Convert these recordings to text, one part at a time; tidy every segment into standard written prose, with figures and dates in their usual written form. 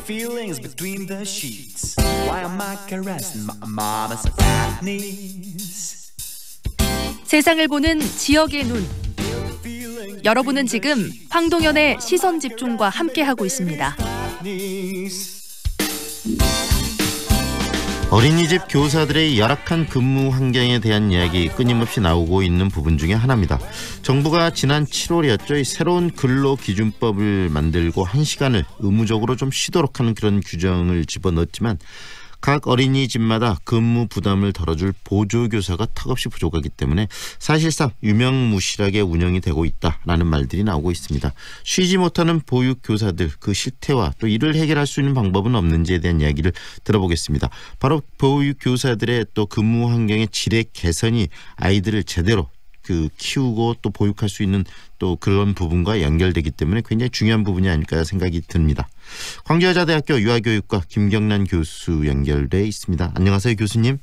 feelings between the sheets. Why am I caressing my mama's fat knees? 세상을 보는 지역의 눈. 여러분은 지금 황동연의 시선 집중과 함께하고 있습니다. 어린이집 교사들의 열악한 근무 환경에 대한 이야기 끊임없이 나오고 있는 부분 중에 하나입니다. 정부가 지난 7월이었죠. 이 새로운 근로기준법을 만들고 1시간을 의무적으로 좀 쉬도록 하는 그런 규정을 집어넣었지만 각 어린이집마다 근무 부담을 덜어줄 보조교사가 턱없이 부족하기 때문에 사실상 유명무실하게 운영이 되고 있다라는 말들이 나오고 있습니다. 쉬지 못하는 보육교사들 그 실태와 또 이를 해결할 수 있는 방법은 없는지에 대한 이야기를 들어보겠습니다. 바로 보육교사들의 또 근무 환경의 질의 개선이 아이들을 제대로 키우고 또 보육할 수 있는 또 그런 부분과 연결되기 때문에 굉장히 중요한 부분이 아닐까 생각이 듭니다. 광주여자대학교 유아교육과 김경란 교수 연결돼 있습니다. 안녕하세요, 교수님.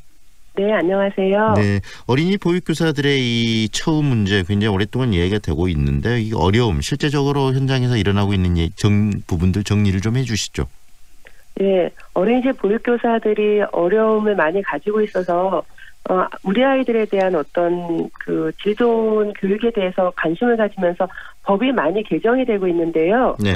네, 안녕하세요. 네, 어린이 보육교사들의 이 처우 문제 굉장히 오랫동안 이야기가 되고 있는데 이 어려움, 실제적으로 현장에서 일어나고 있는 부분들 정리를 좀 해주시죠. 네, 어린이집 보육교사들이 어려움을 많이 가지고 있어서 우리 아이들에 대한 어떤 질 좋은 교육에 대해서 관심을 가지면서 법이 많이 개정이 되고 있는데요. 네.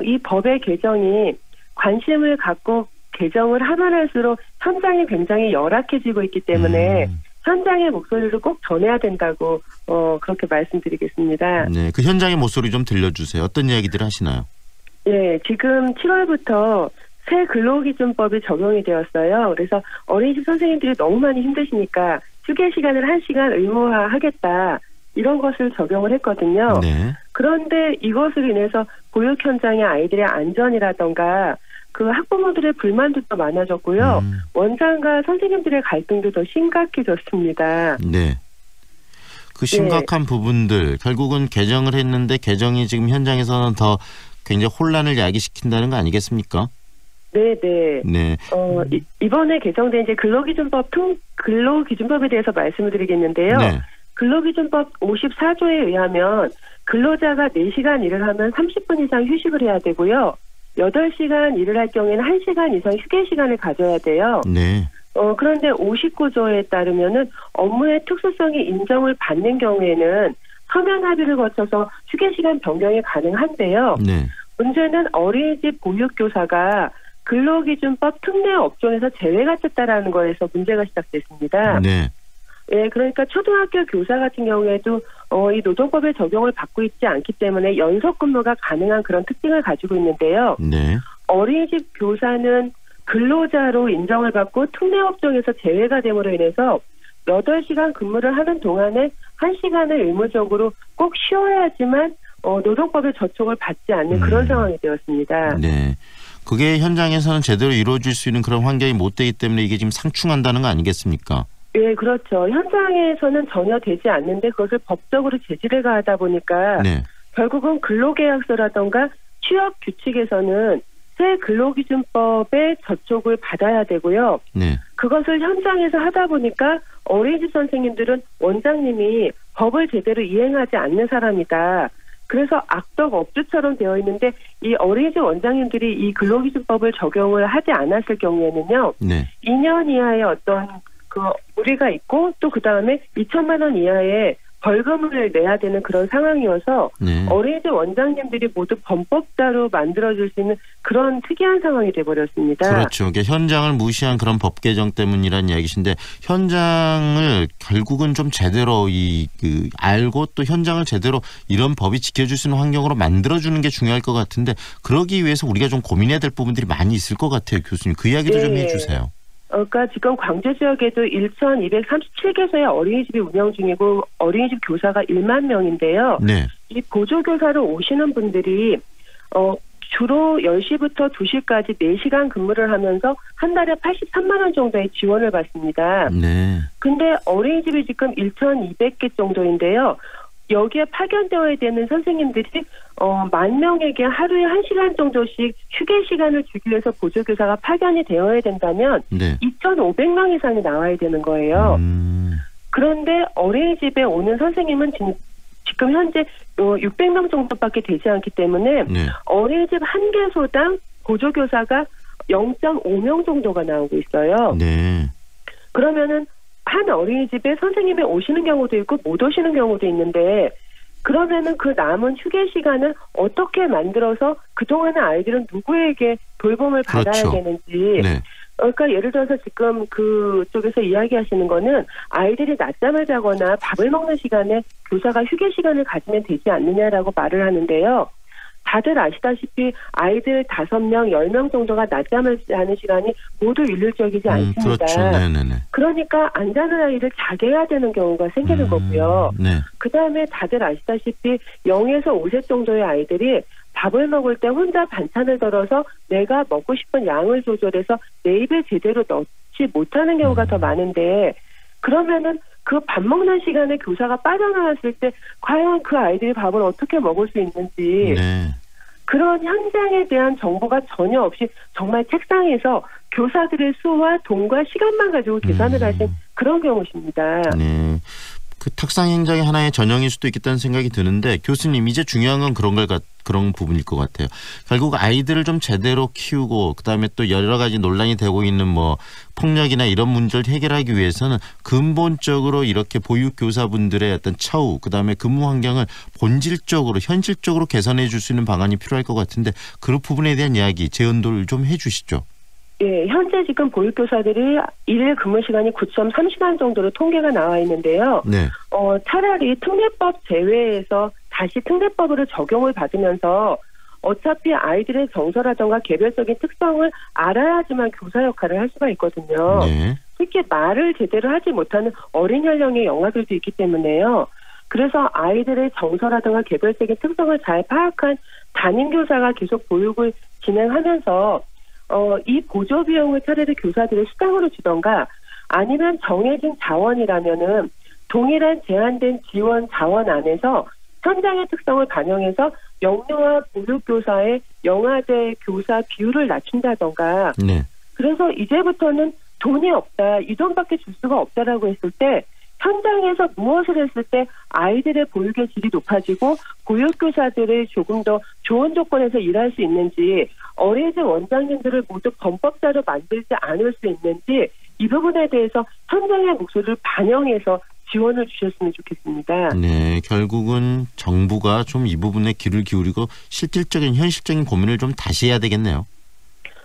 이 법의 개정이 관심을 갖고 개정을 하면 할수록 현장이 굉장히 열악해지고 있기 때문에 현장의 목소리를 꼭 전해야 된다고 그렇게 말씀드리겠습니다. 네, 그 현장의 목소리 좀 들려주세요. 어떤 이야기들 하시나요? 네, 지금 7월부터 새 근로기준법이 적용이 되었어요. 그래서 어린이집 선생님들이 너무 많이 힘드시니까 휴게 시간을 1시간 의무화하겠다. 이런 것을 적용을 했거든요. 네. 그런데 이것으로 인해서 보육 현장의 아이들의 안전이라던가 학부모들의 불만도 더 많아졌고요. 원장과 선생님들의 갈등도 더 심각해졌습니다. 네. 그 심각한 부분들 결국은 개정을 했는데 개정이 지금 현장에서는 더 굉장히 혼란을 야기시킨다는 거 아니겠습니까? 네네. 네. 이번에 개정된 이제 근로기준법에 대해서 말씀을 드리겠는데요. 네. 근로기준법 54조에 의하면 근로자가 4시간 일을 하면 30분 이상 휴식을 해야 되고요. 8시간 일을 할 경우에는 1시간 이상 휴게 시간을 가져야 돼요. 네. 그런데 59조에 따르면은 업무의 특수성이 인정을 받는 경우에는 서면 합의를 거쳐서 휴게 시간 변경이 가능한데요. 네. 문제는 어린이집 보육교사가 근로기준법 특례 업종에서 제외가 됐다라는 거에서 문제가 시작됐습니다. 네. 예, 그러니까 초등학교 교사 같은 경우에도 이 노동법의 적용을 받고 있지 않기 때문에 연속 근무가 가능한 그런 특징을 가지고 있는데요. 네. 어린이집 교사는 근로자로 인정을 받고 특례 업종에서 제외가 됨으로 인해서 8시간 근무를 하는 동안에 1시간을 의무적으로 꼭 쉬어야지만 노동법의 저촉을 받지 않는 그런 상황이 되었습니다. 네. 그게 현장에서는 제대로 이루어질 수 있는 그런 환경이 못 되기 때문에 이게 지금 상충한다는 거 아니겠습니까? 네, 그렇죠. 현장에서는 전혀 되지 않는데 그것을 법적으로 제지를 가하다 보니까 네. 결국은 근로계약서라던가 취업 규칙에서는 새 근로기준법의 저촉을 받아야 되고요. 네. 그것을 현장에서 하다 보니까 어린이집 선생님들은 원장님이 법을 제대로 이행하지 않는 사람이다. 그래서 악덕 업주처럼 되어 있는데 이 어린이집 원장님들이 이 근로기준법을 적용을 하지 않았을 경우에는요. 네. 2년 이하의 어떤 무리가 있고 또 그다음에 2천만 원 이하의 벌금을 내야 되는 그런 상황이어서 네. 어린이집 원장님들이 모두 범법자로 만들어질 수 있는 그런 특이한 상황이 돼버렸습니다. 그렇죠. 그러니까 현장을 무시한 그런 법 개정 때문이라는 이야기신데 현장을 결국은 좀 제대로 알고 또 현장을 제대로 이런 법이 지켜줄 수 있는 환경으로 만들어주는 게 중요할 것 같은데 그러기 위해서 우리가 좀 고민해야 될 부분들이 많이 있을 것 같아요. 교수님. 그 이야기도 좀 해주세요. 그러니까 지금 광주 지역에도 1,237개소의 어린이집이 운영 중이고 어린이집 교사가 1만 명인데요. 네. 이 보조교사로 오시는 분들이 주로 10시부터 2시까지 4시간 근무를 하면서 한 달에 83만 원 정도의 지원을 받습니다. 네. 근데 어린이집이 지금 1,200개 정도인데요. 여기에 파견되어야 되는 선생님들이 10,000명에게 하루에 1시간 정도씩 휴게 시간을 주기 위해서 보조교사가 파견이 되어야 된다면 네. 2,500명 이상이 나와야 되는 거예요. 그런데 어린이집에 오는 선생님은 지금 현재 600명 정도밖에 되지 않기 때문에 네. 어린이집 한 개소당 보조교사가 0.5명 정도가 나오고 있어요. 네. 그러면은 한 어린이집에 선생님이 오시는 경우도 있고 못 오시는 경우도 있는데 그러면은 그 남은 휴게 시간을 어떻게 만들어서 그동안의 아이들은 누구에게 돌봄을 받아야 그렇죠. 되는지. 네. 그러니까 예를 들어서 지금 그쪽에서 이야기하시는 거는 아이들이 낮잠을 자거나 밥을 먹는 시간에 교사가 휴게 시간을 가지면 되지 않느냐라고 말을 하는데요. 다들 아시다시피 아이들 5명, 10명 정도가 낮잠을 자는 시간이 모두 일률적이지 않습니다. 그렇죠. 네네네. 그러니까 안 자는 아이를 자게 해야 되는 경우가 생기는 거고요. 네. 그다음에 다들 아시다시피 0에서 5세 정도의 아이들이 밥을 먹을 때 혼자 반찬을 덜어서 내가 먹고 싶은 양을 조절해서 내 입에 제대로 넣지 못하는 경우가 더 많은데 그러면은 그 밥 먹는 시간에 교사가 빠져나왔을 때 과연 그 아이들이 밥을 어떻게 먹을 수 있는지 네. 그런 현장에 대한 정보가 전혀 없이 정말 책상에서 교사들의 수와 돈과 시간만 가지고 계산을 하신 그런 경우십니다. 네. 그 탁상 행정의 하나의 전형일 수도 있겠다는 생각이 드는데 교수님 이제 중요한 건 그런 부분일 것 같아요. 결국 아이들을 좀 제대로 키우고 그다음에 또 여러 가지 논란이 되고 있는 뭐 폭력이나 이런 문제를 해결하기 위해서는 근본적으로 이렇게 보육 교사분들의 어떤 처우 그다음에 근무 환경을 본질적으로 현실적으로 개선해 줄 수 있는 방안이 필요할 것 같은데 그런 부분에 대한 이야기 재연도를 좀 해 주시죠. 예, 현재 지금 보육교사들이 일일 근무 시간이 9.3시간 정도로 통계가 나와 있는데요. 네. 차라리 특례법 제외해서 다시 특례법으로 적용을 받으면서 어차피 아이들의 정서라든가 개별적인 특성을 알아야지만 교사 역할을 할 수가 있거든요. 네. 특히 말을 제대로 하지 못하는 어린 연령의 영아들도 있기 때문에요. 그래서 아이들의 정서라든가 개별적인 특성을 잘 파악한 담임교사가 계속 보육을 진행하면서 이 보조 비용을 차라리 교사들의 수당으로 주던가 아니면 정해진 자원이라면은 동일한 제한된 지원 자원 안에서 현장의 특성을 반영해서 영유아 보육교사의 영아대 교사 비율을 낮춘다던가 네. 그래서 이제부터는 돈이 없다, 이 돈밖에 줄 수가 없다라고 했을 때 현장에서 무엇을 했을 때 아이들의 보육의 질이 높아지고 보육교사들을 조금 더 좋은 조건에서 일할 수 있는지 어린이집 원장님들을 모두 범법자로 만들지 않을 수 있는지 이 부분에 대해서 현장의 목소리를 반영해서 지원을 주셨으면 좋겠습니다. 네, 결국은 정부가 좀 이 부분에 귀를 기울이고 실질적인 현실적인 고민을 좀 다시 해야 되겠네요.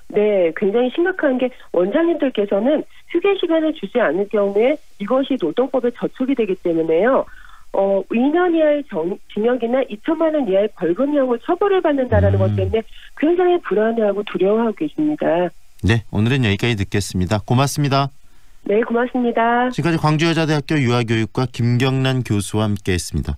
네, 굉장히 심각한 게 원장님들께서는 휴게 시간을 주지 않을 경우에 이것이 노동법에 저촉이 되기 때문에요. 2년 이하의 징역이나 2천만 원 이하의 벌금형을 처벌을 받는다라는 것 때문에 굉장히 불안해하고 두려워하고 계십니다. 네, 오늘은 여기까지 듣겠습니다. 고맙습니다. 네, 고맙습니다. 지금까지 광주여자대학교 유아교육과 김경란 교수와 함께했습니다.